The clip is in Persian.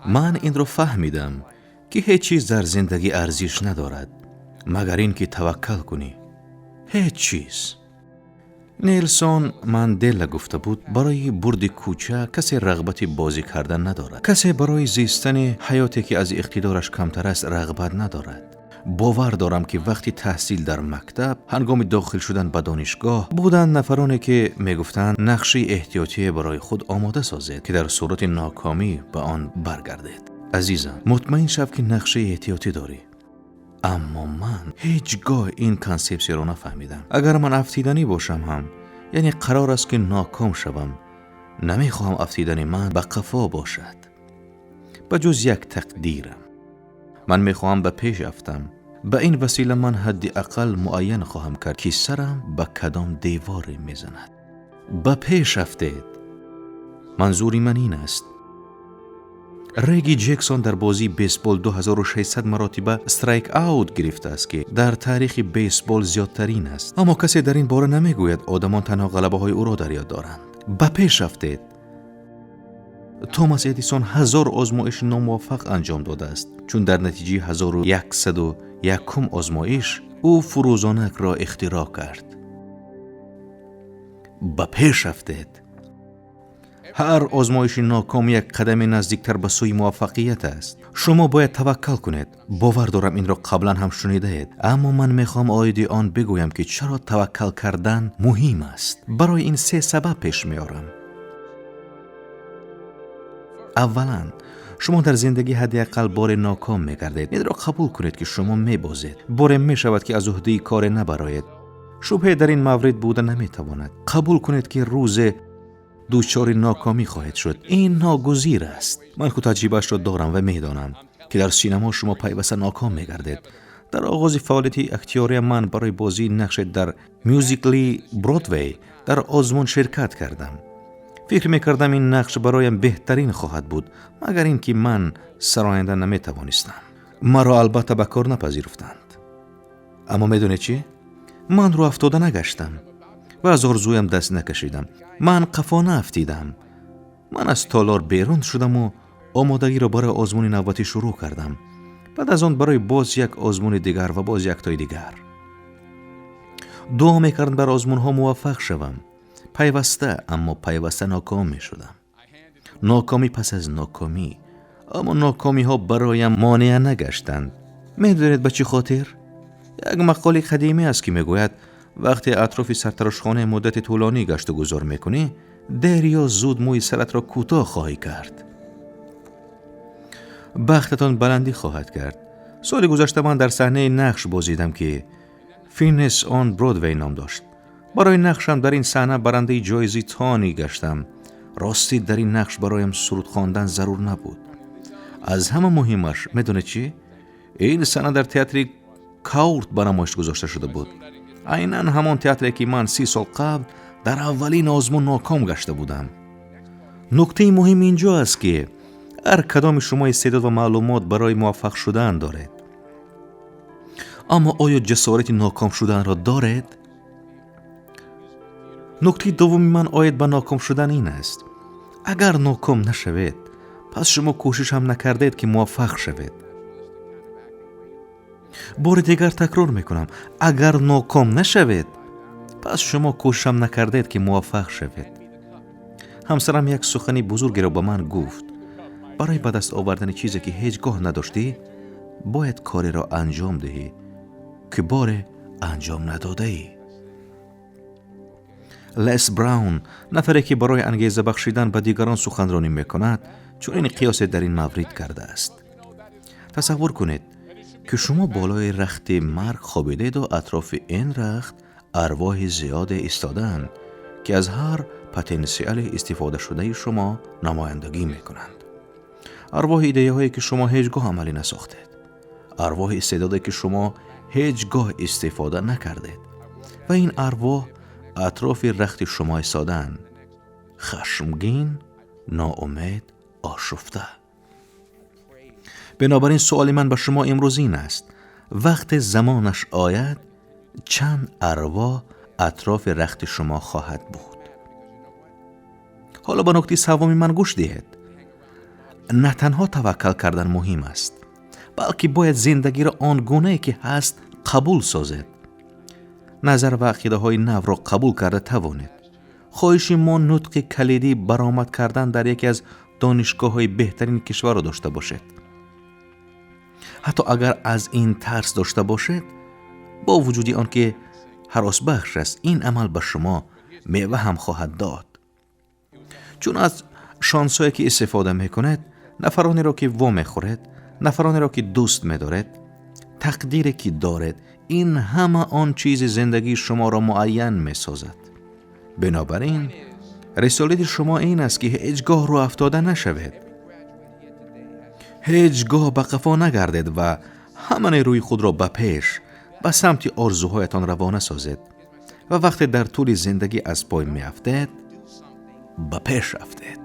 من این رو فهمیدم که هیچ چیز در زندگی ارزش ندارد مگر این که توکل کنی. هیچ چیز. نیلسون ماندلا گفته بود برای برد کوچک کسی رغبت بازی کردن ندارد. کسی برای زیستن حیاتی که از اقتدارش کمتر است رغبت ندارد. باور دارم که وقتی تحصیل در مکتب، هنگام داخل شدن به دانشگاه، بودند نفرانی که میگفتند نقشه احتیاطی برای خود آماده سازید که در صورت ناکامی به آن برگردید. عزیزم، مطمئن شو که نقشه احتیاطی داری. اما من هیچگاه این کانسپسی رو نفهمیدم. اگر من افتیدنی باشم هم، یعنی قرار است که ناکام شوم. نمیخواهم افتیدنی من به قفا باشد. به جز یک تقدیرم. من میخواهم به پیش افتم. به این وسیله من حداقل معین خواهم کرد که سرم به کدام دیوار میزند. به پیش افتید. منظوری من این است. ریگی جکسون در بازی بیسبال 2600 مراتب استرایک اوت گرفته است که در تاریخ بیسبال زیادترین است. اما کسی در این باره نمیگوید آدمان تنها غلبه های او را در یاد دارند. به پیش افتید. توماس ادیسون 1000 آزمایش ناموفق انجام داده است چون در نتیجه 1101 آزمایش او فروزانک را اختراع کرد. به پیش افتید. هر آزمایش ناکام یک قدم نزدیکتر به سوی موفقیت است. شما باید توکل کنید. باور دارم این را قبلا هم شنیده اید، اما من میخوام آید آن بگویم که چرا توکل کردن مهم است. برای این 3 سبب پیش میارم. اولا، شما در زندگی حداقل بار ناکام میگردید. این را قبول کنید که شما میبازید. بار میشود که از عهده کار نبرایید. شبهه در این مورد بوده نمیتواند. قبول کنید که روز دوچار ناکامی خواهد شد. این ناگزیر است. من خود تجربهش را دارم و میدانم که در سینما شما پیوسته ناکام میگردید. در آغاز فعالیت اختیاری من برای بازی نقش در میوزیکلی برودوی در آزمون شرکت کردم. فکر میکردم این نقش برایم بهترین خواهد بود، مگر اینکه من سراینده نمیتوانستم. مرا البته به کار نپذیرفتند. اما میدونی چی؟ من رو افتاده نگشتم و از آرزویم دست نکشیدم. من قفا نافتیدم. من از تالار بیرون شدم و آمادگی را برای آزمون نوبتی شروع کردم. بعد از آن برای باز یک آزمون دیگر و باز یک تای دیگر. دعا میکردم بر آزمون ها موفق شوم. پیوسته ناکام می شدم. ناکامی پس از ناکامی. اما ناکامی ها برایم مانع نگشتند. میدونید به چه خاطر؟ یک مقاله قدیمی است که میگوید وقتی اطراف سرتراشخانه مدت طولانی گشت و گذار میکنی، دیر یا زود موی سرت را کوتاه خواهی کرد. بختتان بلندی خواهد کرد. سال گذشته من در صحنه نقش بازیدم که فینس آن برودوی نام داشت. برای نقشم در این صحنه برنده جایزه تانی گشتم. راستی در این نقش برایم سرود خواندن ضرور نبود. از همه مهمش میدونه چی؟ این صحنه در تئاتر کاورت به نمایش گذاشته شده بود. عیناً همان تئاتری که من 30 سال قبل در اولین آزمون ناکام گشته بودم. نکته مهم اینجا است که هر کدام شما استعداد و معلومات برای موفق شدن دارید. اما آیا جسارت ناکام شدن را دارید؟ نکته دومی من آید به ناکام شدن این است. اگر ناکام نشوید، پس شما کوشش هم نکردید که موفق شوید. بار دیگر تکرار میکنم. اگر ناکام نشوید، پس شما کوشش هم نکردید که موفق شوید. همسرم یک سخنی بزرگی را به من گفت. برای به دست آوردن چیزی که هیچگاه نداشتی، باید کاری را انجام دهی که بار انجام نداده ای. لس براون، نفری که برای انگیزه بخشیدن به دیگران سخنرانی میکند، چون این قیاس در این مورد کرده است. تصور کنید که شما بالای رخت مرگ خوابیدید و اطراف این رخت ارواح زیاد ایستادند که از هر پتانسیل استفاده شده شما نمایندگی میکنند. ارواح ایده هایی که شما هیچگاه عملی نساختید. ارواح استعدادی که شما هیچگاه استفاده نکردید. و این ارواح اطراف رخت شما ایستادند. خشمگین، ناامید، آشفته. بنابراین سوال من به شما امروز این است. وقت زمانش آید، چند ارواح اطراف رخت شما خواهد بود؟ حالا با نکته سومی من گوش دهید. نه تنها توکل کردن مهم است، بلکه باید زندگی را آنگونه که هست قبول سازد. نظر و عقیده های نو را قبول کرده توانید. خواهش ما نطق کلیدی برآمد کردن در یکی از دانشگاه های بهترین کشور را داشته باشد. حتی اگر از این ترس داشته باشد، با وجودی آنکه هراس بخش است، این عمل به شما میوه هم خواهد داد. چون از شانسایی که استفاده میکند، نفرانی را که وا میخورد، نفرانی را که دوست میدارد، تقدیری که دارد، این همه آن چیز زندگی شما را معین میسازد. بنابراین رسالت شما این است که هیچگاه رو افتاده نشوید، هیچگاه به قفا نگردید و همان روی خود را به پیش به سمت آرزوهایتان روانه سازید و وقتی در طول زندگی از پای می افتید به پیش رفتید.